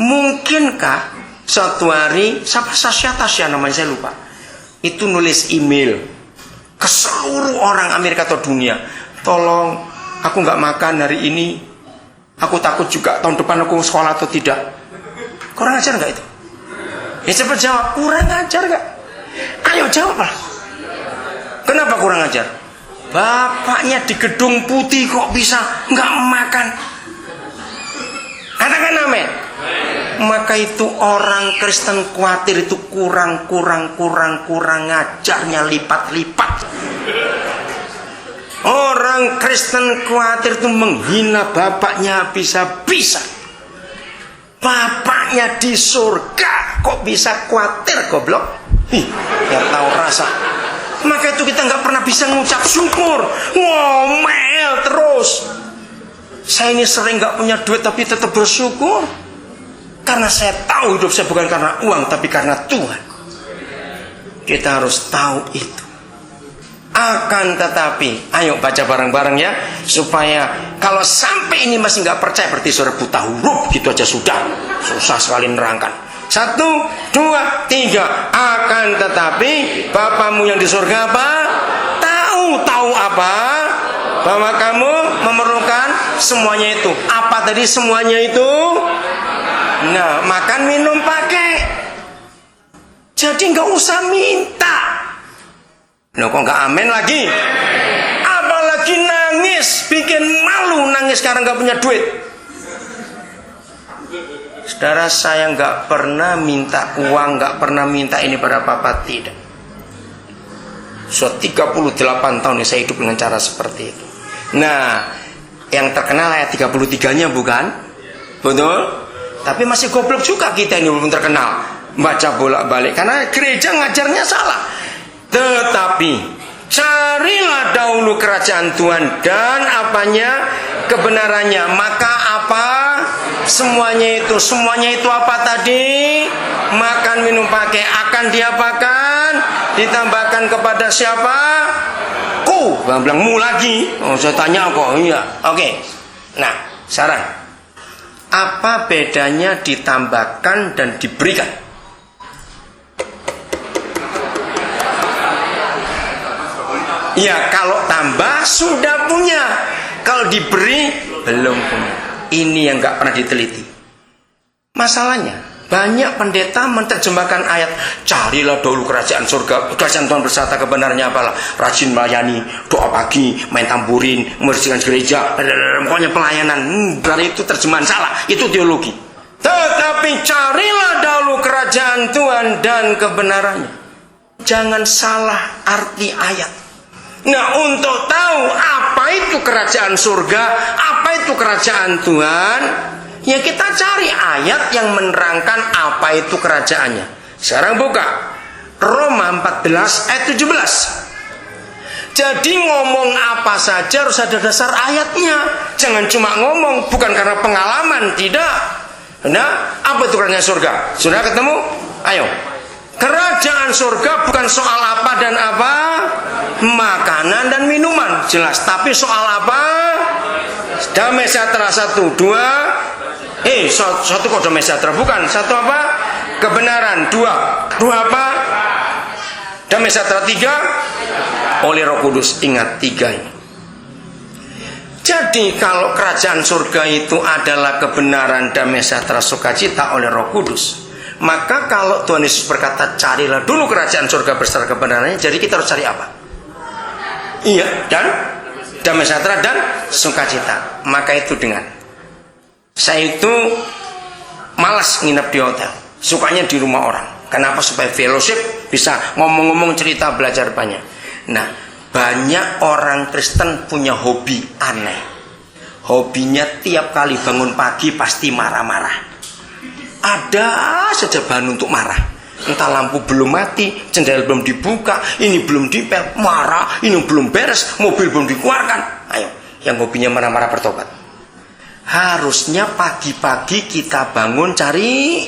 Mungkinkah suatu hari siapa Tasya namanya saya lupa, itu nulis email ke seluruh orang Amerika atau dunia, tolong aku nggak makan hari ini, aku takut juga tahun depan aku sekolah atau tidak. Kurang ajar nggak itu? Ya cepat jawab, kurang ajar nggak? Ayo jawab lah. Kenapa kurang ajar? Bapaknya di Gedung Putih kok bisa nggak makan? Katakan amin. Maka itu orang Kristen khawatir itu kurang ajarnya lipat-lipat. Orang Kristen khawatir itu menghina bapaknya bisa-bisa. Bapaknya di surga kok bisa khawatir goblok? Nggak tahu rasa. Maka itu kita nggak pernah bisa ngucap syukur. Ngomel terus. Saya ini sering nggak punya duit tapi tetap bersyukur. Karena saya tahu hidup saya bukan karena uang tapi karena Tuhan. Kita harus tahu itu. Akan tetapi, ayo baca bareng-bareng ya, supaya kalau sampai ini masih nggak percaya berarti saudara buta huruf, gitu aja sudah. Susah sekali nerangkan. 1, 2, 3. Akan tetapi Bapamu yang di surga apa? Tahu apa? Bahwa kamu memerlukan semuanya itu. Apa tadi semuanya itu? Nah, makan, minum, pakai. Jadi nggak usah minta. Loh kok nggak amin lagi? Apalagi nangis, bikin malu nangis karena nggak punya duit. Saudara, saya nggak pernah minta uang, nggak pernah minta ini pada papa, tidak. Sudah 38 tahun saya hidup dengan cara seperti itu. Nah, yang terkenal ayat 33-nya bukan? Betul? Tapi masih goblok juga kita ini belum terkenal. Baca bolak-balik karena gereja ngajarnya salah. Tetapi carilah dahulu kerajaan Tuhan dan apanya? Kebenarannya. Maka apa? Semuanya itu apa tadi? Makan, minum, pakai akan diapakan? Ditambahkan kepada siapa? Ku. Bilang mu lagi. Oh, saya tanya kok. Iya. Oke. Nah, saran. Apa bedanya ditambahkan dan diberikan? Ya, kalau tambah sudah punya, kalau diberi belum punya. Ini yang nggak pernah diteliti. Masalahnya banyak pendeta menerjemahkan ayat carilah dahulu kerajaan surga, kerajaan Tuhan berserta kebenarannya apalah, rajin melayani, doa pagi, main tamburin, membersihkan gereja, pokoknya pelayanan. Berarti itu terjemahan salah, itu teologi. Tetapi carilah dahulu kerajaan Tuhan dan kebenarannya. Jangan salah arti ayat. Nah, untuk tahu apa itu kerajaan surga, apa itu kerajaan Tuhan, ya kita cari ayat yang menerangkan apa itu kerajaannya. Sekarang buka Roma 14 ayat 17. Jadi ngomong apa saja harus ada dasar ayatnya. Jangan cuma ngomong, bukan karena pengalaman, tidak. Nah, apa itu kerajaan surga? Sudah ketemu? Ayo. Kerajaan surga bukan soal apa dan apa? Makanan dan minuman, jelas. Tapi soal apa? Damai sejahtera 1, 2. Satu kok damai sejahtera, bukan. 1 apa? Kebenaran. 2 apa? Damai sejahtera. 3 oleh Roh Kudus. Ingat 3 ini. Jadi kalau kerajaan surga itu adalah kebenaran, damai sejahtera, sukacita oleh Roh Kudus, maka kalau Tuhan Yesus berkata carilah dulu kerajaan surga beserta kebenarannya, jadi kita harus cari apa? Iya, dan damai sejahtera dan sukacita. Maka itu dengan saya itu malas nginep di hotel, sukanya di rumah orang. Kenapa? Supaya fellowship, bisa ngomong-ngomong, cerita, belajar banyak. Nah, banyak orang Kristen punya hobi aneh. Hobinya tiap kali bangun pagi pasti marah-marah. Ada saja bahan untuk marah. Entah lampu belum mati, jendela belum dibuka, ini belum dipel, marah, ini belum beres, mobil belum dikeluarkan. Ayo, yang hobinya marah-marah bertobat. Harusnya pagi-pagi kita bangun cari,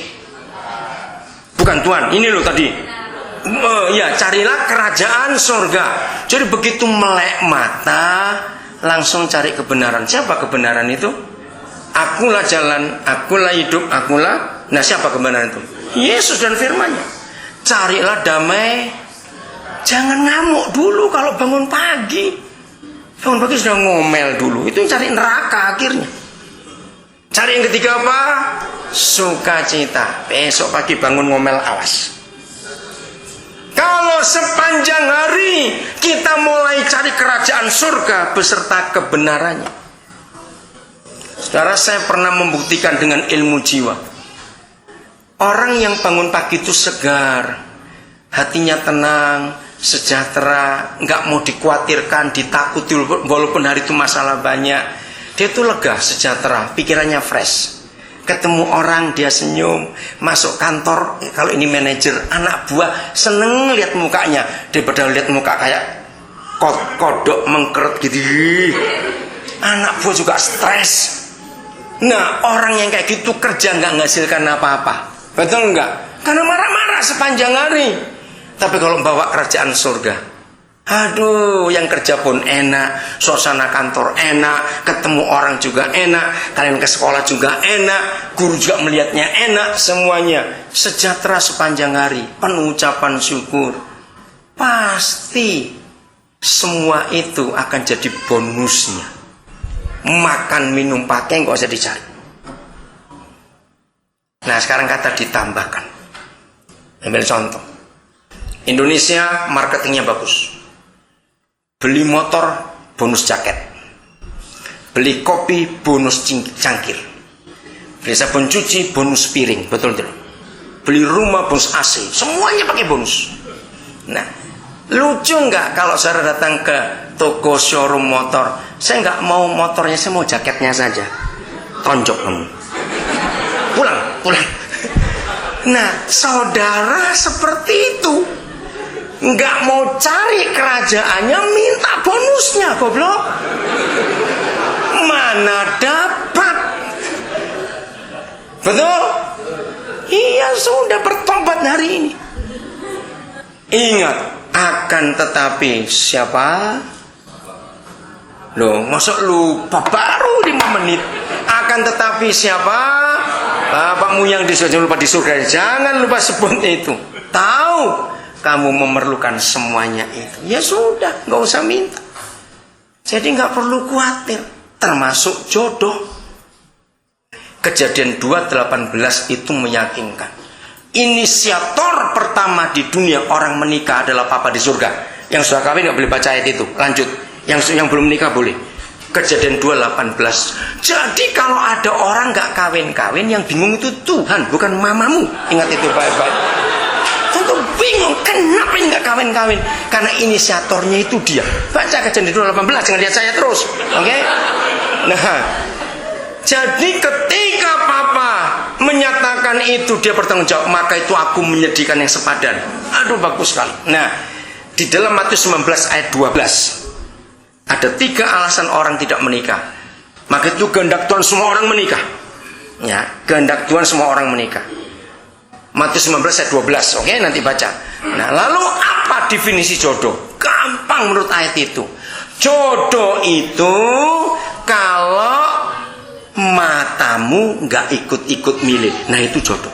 bukan Tuhan, ini loh tadi. Ya, carilah kerajaan surga. Jadi begitu melek mata, langsung cari kebenaran. Siapa kebenaran itu? Akulah jalan, akulah hidup, akulah Nah, siapa kebenaran itu? Yesus dan firman-Nya. Carilah damai, jangan ngamuk dulu kalau bangun pagi. Bangun pagi sudah ngomel dulu, itu cari neraka akhirnya. Cari yang ketiga apa? Sukacita. Besok pagi bangun ngomel, awas. Kalau sepanjang hari kita mulai cari kerajaan surga beserta kebenarannya. Saudara, saya pernah membuktikan dengan ilmu jiwa. Orang yang bangun pagi itu segar, hatinya tenang, sejahtera, nggak mau dikhawatirkan, ditakuti walaupun hari itu masalah banyak. Dia itu lega, sejahtera, pikirannya fresh. Ketemu orang dia senyum, masuk kantor, kalau ini manajer, anak buah seneng lihat mukanya daripada lihat muka kayak kodok mengkerut gitu. Anak buah juga stres. Nah, orang yang kayak gitu kerja nggak menghasilkan apa-apa. Betul nggak? Karena marah-marah sepanjang hari. Tapi kalau bawa kerajaan surga, aduh, yang kerja pun enak, suasana kantor enak, ketemu orang juga enak, kalian ke sekolah juga enak, guru juga melihatnya enak, semuanya sejahtera sepanjang hari, penuh ucapan syukur. Pasti semua itu akan jadi bonusnya. Makan, minum, pakai nggak usah dicari. Nah, sekarang kata ditambahkan. Ambil contoh. Indonesia marketingnya bagus. Beli motor bonus jaket, beli kopi bonus cangkir, beli sabun cuci bonus piring, betul tidak? Beli rumah bonus AC, semuanya pakai bonus. Nah, lucu nggak kalau saya datang ke toko showroom motor, saya nggak mau motornya, saya mau jaketnya saja, tonjok kamu, pulang. Nah, saudara seperti itu. Nggak mau cari kerajaannya, minta bonusnya, goblok. Mana dapat? Betul? Iya, sudah bertobat hari ini. Ingat, akan tetapi siapa? Loh, masa lupa baru 5 menit. Akan tetapi siapa? Bapakmu yang di surga, lupa di surga. Jangan lupa sebut itu. Tahu kamu memerlukan semuanya itu, ya sudah, nggak usah minta. Jadi nggak perlu khawatir, termasuk jodoh. Kejadian 2:18 itu meyakinkan. Inisiator pertama di dunia orang menikah adalah papa di surga. Yang sudah kawin nggak boleh baca ayat itu. Lanjut, yang belum menikah boleh. Kejadian 2:18. Jadi kalau ada orang nggak kawin-kawin, yang bingung itu Tuhan, bukan mamamu. Ingat itu baik-baik. Tentu bingung, kenapa nggak kawin-kawin? Karena inisiatornya itu dia. Baca Kejadian 2:18, jangan lihat saya terus, oke? Nah, jadi ketika papa menyatakan itu, dia bertanggung jawab, maka itu aku menyediakan yang sepadan. Aduh, bagus sekali. Nah, di dalam Matius 19 ayat 12 ada 3 alasan orang tidak menikah. Maka itu kehendak Tuhan semua orang menikah. Ya, kehendak Tuhan semua orang menikah. Matius 19 ayat 12, oke, nanti baca. Nah, lalu apa definisi jodoh? Gampang menurut ayat itu. Jodoh itu kalau matamu nggak ikut-ikut milih. Nah, itu jodoh.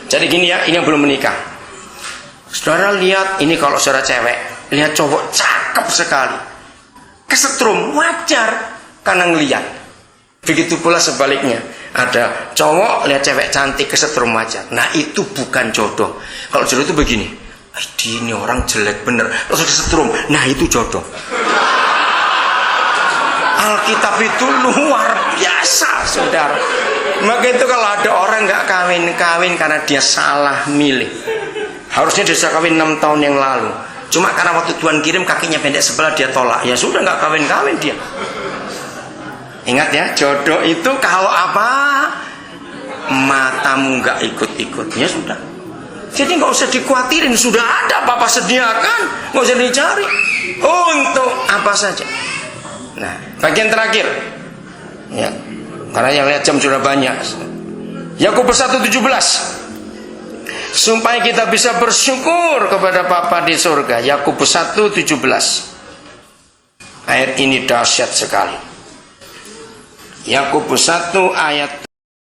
Jadi gini ya, ini yang belum menikah. Saudara lihat, ini kalau saudara cewek, lihat cowok cakep sekali, kesetrum, wajar karena ngelihat. Begitu pula sebaliknya. Ada cowok lihat cewek cantik kesetrum wajar. Nah, itu bukan jodoh. Kalau jodoh itu begini, ini orang jelek bener, terus kesetrum. Nah, itu jodoh. Alkitab itu luar biasa, saudara. Maka itu kalau ada orang nggak kawin-kawin karena dia salah milih. Harusnya dia sudah kawin 6 tahun yang lalu. Cuma karena waktu Tuhan kirim kakinya pendek sebelah, dia tolak. Ya sudah, nggak kawin-kawin dia. Ingat ya, jodoh itu kalau apa? Matamu nggak ikut-ikut, ya sudah. Jadi nggak usah dikhawatirin, sudah ada Papa sediakan, nggak usah dicari. Untuk apa saja. Nah, bagian terakhir, ya, karena yang lihat jam sudah banyak. Yakobus 1:17. Supaya kita bisa bersyukur kepada Papa di surga. Yakobus 1:17. Ayat ini dahsyat sekali. Yakobus 1 ayat